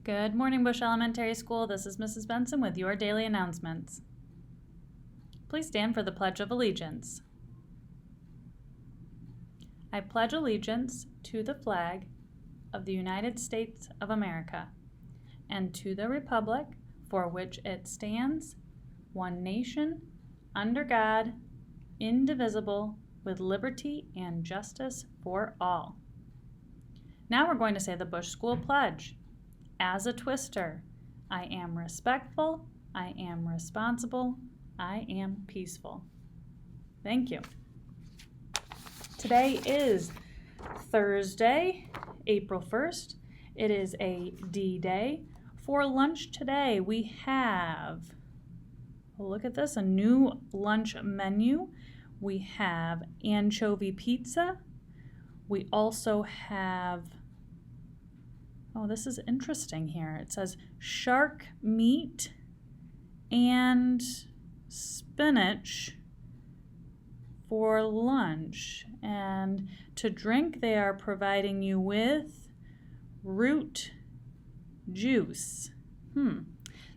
Good morning, Bush Elementary School. This is Mrs. Benson with your daily announcements. Please stand for the Pledge of Allegiance. I pledge allegiance to the flag of the United States of America and to the republic for which it stands, one nation, under God, indivisible, with liberty and justice for all. Now we're going to say the Bush School Pledge. As a twister, I am respectful, I am responsible, I am peaceful. Thank you. Today is Thursday, April 1st. It is a D-Day. For lunch today, we have, look at this, a new lunch menu. We have anchovy pizza. We also have, oh, this is interesting here. It says shark meat and spinach for lunch. And to drink, they are providing you with root juice.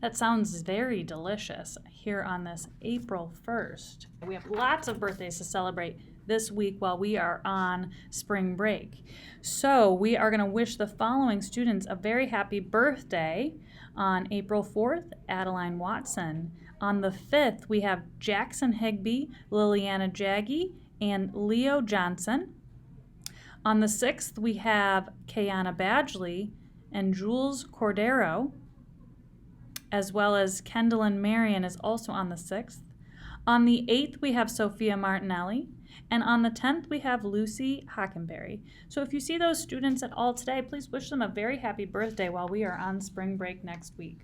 That sounds very delicious here on this April 1st. We have lots of birthdays to celebrate this week while we are on spring break. So we are going to wish the following students a very happy birthday. On April 4th, Adeline Watson. On the 5th, we have Jackson Higby, Liliana Jaggy, and Leo Johnson. On the 6th, we have Kayana Badgley and Jules Cordero, as well as Kendallin Marion is also on the 6th. On the 8th, we have Sophia Martinelli. And on the 10th, we have Lucy Hockenberry. So if you see those students at all today, please wish them a very happy birthday while we are on spring break next week.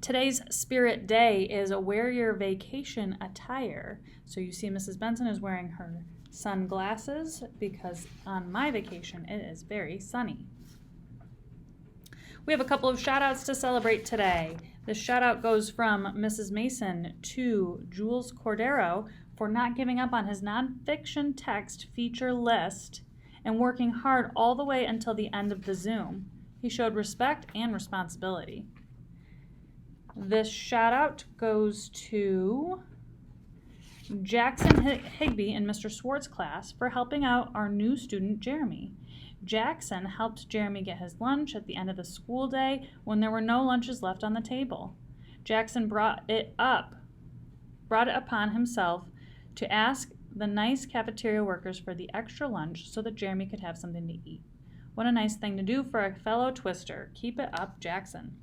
Today's Spirit Day is wear your vacation attire. So you see Mrs. Benson is wearing her sunglasses because on my vacation it is very sunny. We have a couple of shout outs to celebrate today. This shout out goes from Mrs. Mason to Jules Cordero for not giving up on his nonfiction text feature list and working hard all the way until the end of the Zoom. He showed respect and responsibility. This shout out goes to Jackson Higby in Mr. Swartz' class for helping out our new student, Jeremy. Jackson helped Jeremy get his lunch at the end of the school day when there were no lunches left on the table. Jackson brought it upon himself to ask the nice cafeteria workers for the extra lunch so that Jeremy could have something to eat. What a nice thing to do for a fellow twister. Keep it up, Jackson.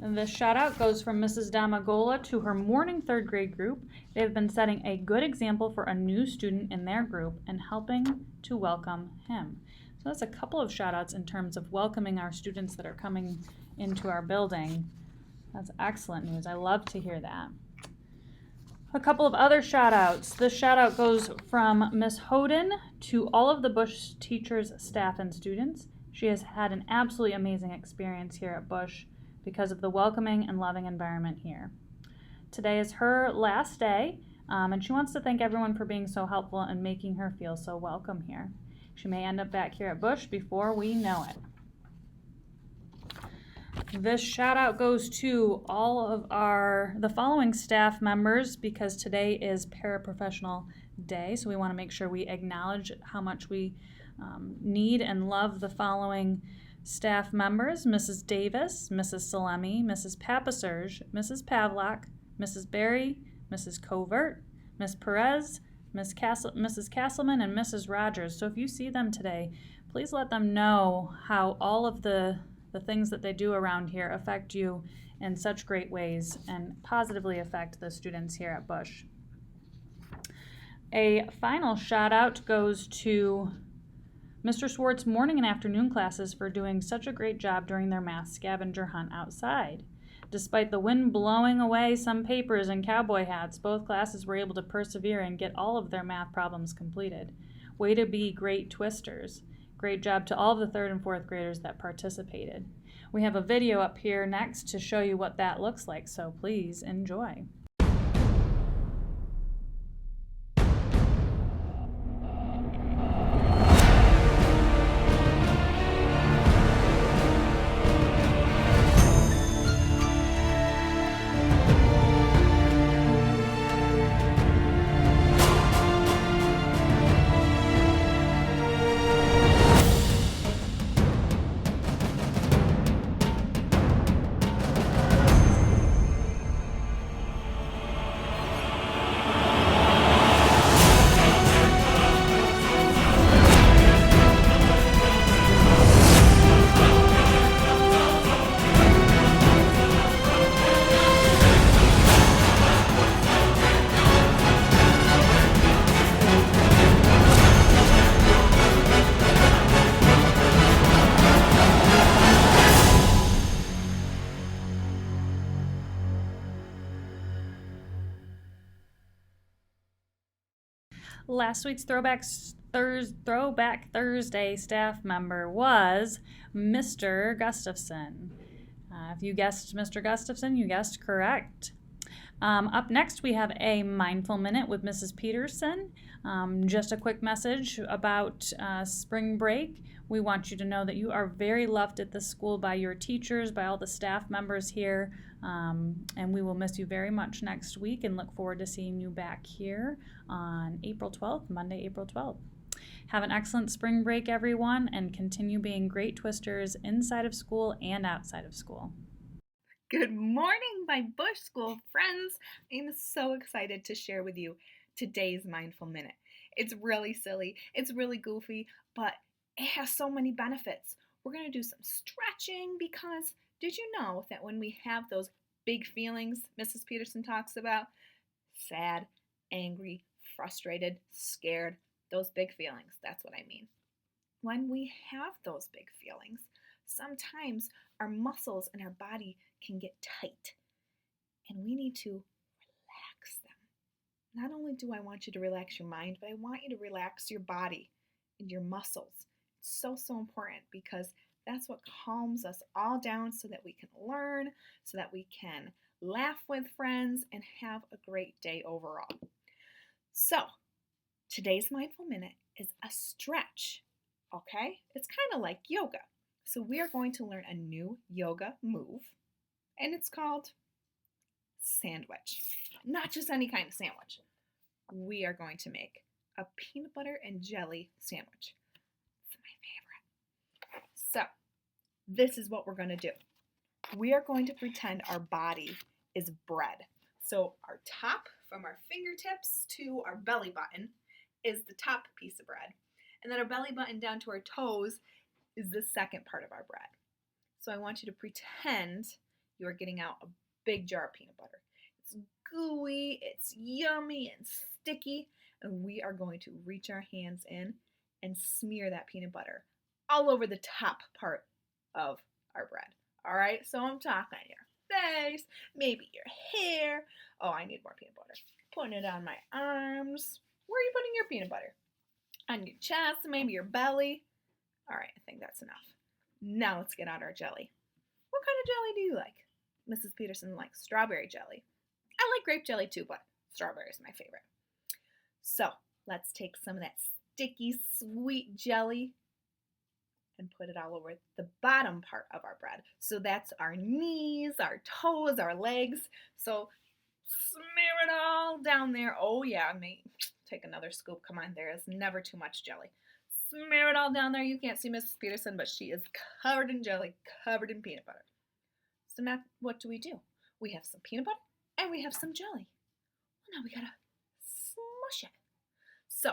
And this shout out goes from Mrs. Damagola to her morning third grade group. They have been setting a good example for a new student in their group and helping to welcome him. So that's a couple of shout outs in terms of welcoming our students that are coming into our building. That's excellent news. I love to hear that. A couple of other shout outs. This shout out goes from Miss Hoden to all of the Bush teachers, staff, and students. She has had an absolutely amazing experience here at Bush because of the welcoming and loving environment here. Today is her last day, and she wants to thank everyone for being so helpful and making her feel so welcome here. She may end up back here at Bush before we know it. This shout out goes to all of the following staff members because today is Paraprofessional Day, so we want to make sure we acknowledge how much we need and love the following staff members: Mrs. Davis, Mrs. Salemi, Mrs. Papaserge, Mrs. Pavlak, Mrs. Berry, Mrs. Covert, Ms. Perez, Mrs. Castleman, and Mrs. Rogers. So if you see them today, please let them know how all of the things that they do around here affect you in such great ways and positively affect the students here at Bush. A final shout out goes to Mr. Swartz' morning and afternoon classes for doing such a great job during their math scavenger hunt outside. Despite the wind blowing away some papers and cowboy hats, both classes were able to persevere and get all of their math problems completed. Way to be great twisters. Great job to all of the 3rd and 4th graders that participated. We have a video up here next to show you what that looks like, so please enjoy. Last week's Throwback Thursday staff member was Mr. Gustafson. If you guessed Mr. Gustafson, you guessed correct. Up next, we have a Mindful Minute with Mrs. Peterson. Just a quick message about spring break. We want you to know that you are very loved at the school by your teachers, by all the staff members here, and we will miss you very much next week and look forward to seeing you back here on April 12th, Monday, April 12th. Have an excellent spring break, everyone, and continue being great twisters inside of school and outside of school. Good morning, my Bush School friends. I'm so excited to share with you today's Mindful Minute. It's really silly, it's really goofy, but it has so many benefits. We're going to do some stretching because did you know that when we have those big feelings Mrs. Peterson talks about, sad, angry, frustrated, scared, those big feelings, that's what I mean. When we have those big feelings, sometimes our muscles in our body can get tight, and we need to relax them. Not only do I want you to relax your mind, but I want you to relax your body and your muscles. It's so important because that's what calms us all down so that we can learn, so that we can laugh with friends and have a great day overall. So, today's Mindful Minute is a stretch, okay? It's kind of like yoga. So we are going to learn a new yoga move, and it's called sandwich. Not just any kind of sandwich. We are going to make a peanut butter and jelly sandwich. It's my favorite. So this is what we're going to do. We are going to pretend our body is bread. So our top, from our fingertips to our belly button, is the top piece of bread. And then our belly button down to our toes is the second part of our bread. So I want you to pretend you are getting out a big jar of peanut butter. It's gooey, it's yummy and sticky, and we are going to reach our hands in and smear that peanut butter all over the top part of our bread. All right, so I'm talking your face, maybe your hair. Oh, I need more peanut butter. Putting it on my arms. Where are you putting your peanut butter? On your chest, maybe your belly. All right, I think that's enough. Now let's get out our jelly. What kind of jelly do you like? Mrs. Peterson likes strawberry jelly. I like grape jelly too, but strawberry is my favorite. So let's take some of that sticky, sweet jelly and put it all over the bottom part of our bread. So that's our knees, our toes, our legs. So smear it all down there. Oh yeah, mate. Take another scoop. Come on, there is never too much jelly. Smear it all down there. You can't see Mrs. Peterson, but she is covered in jelly, covered in peanut butter. So now what do? We have some peanut butter and we have some jelly. Now we gotta smush it. So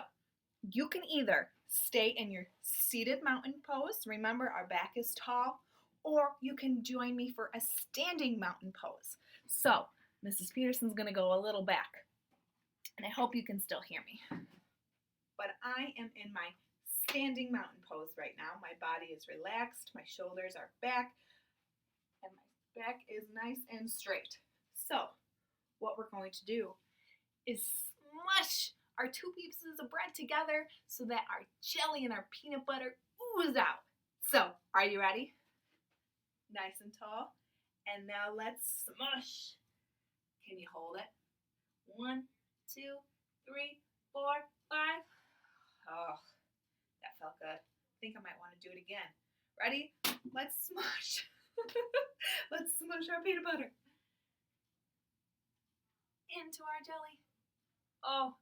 you can either stay in your seated mountain pose. Remember, our back is tall. Or you can join me for a standing mountain pose. So Mrs. Peterson's gonna go a little back. And I hope you can still hear me. But I am in my standing mountain pose right now. My body is relaxed, my shoulders are back, and my back is nice and straight. So what we're going to do is smush our two pieces of bread together so that our jelly and our peanut butter ooze out. So, are you ready? Nice and tall. And now let's smush. Can you hold it? 1, 2, 3, 4, 5. Oh, that felt good. I think I might want to do it again. Ready? Let's smush. Let's smush our peanut butter into our jelly. Oh,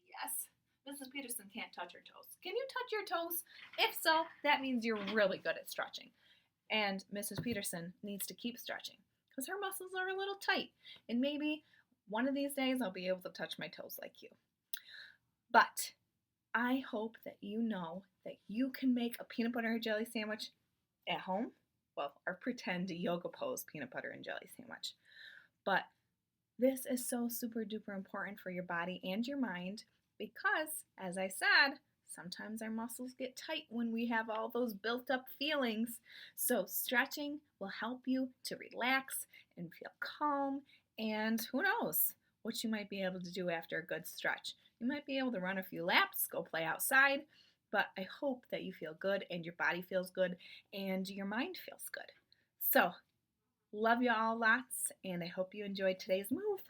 yes. Mrs. Peterson can't touch her toes. Can you touch your toes? If so, that means you're really good at stretching. And Mrs. Peterson needs to keep stretching because her muscles are a little tight. And maybe one of these days I'll be able to touch my toes like you. But I hope that you know that you can make a peanut butter and jelly sandwich at home. Well, or pretend a yoga pose peanut butter and jelly sandwich. But this is so super duper important for your body and your mind because, as I said, sometimes our muscles get tight when we have all those built up feelings. So stretching will help you to relax and feel calm, and who knows what you might be able to do after a good stretch. You might be able to run a few laps, go play outside, but I hope that you feel good and your body feels good and your mind feels good. So, love you all lots, and I hope you enjoyed today's move.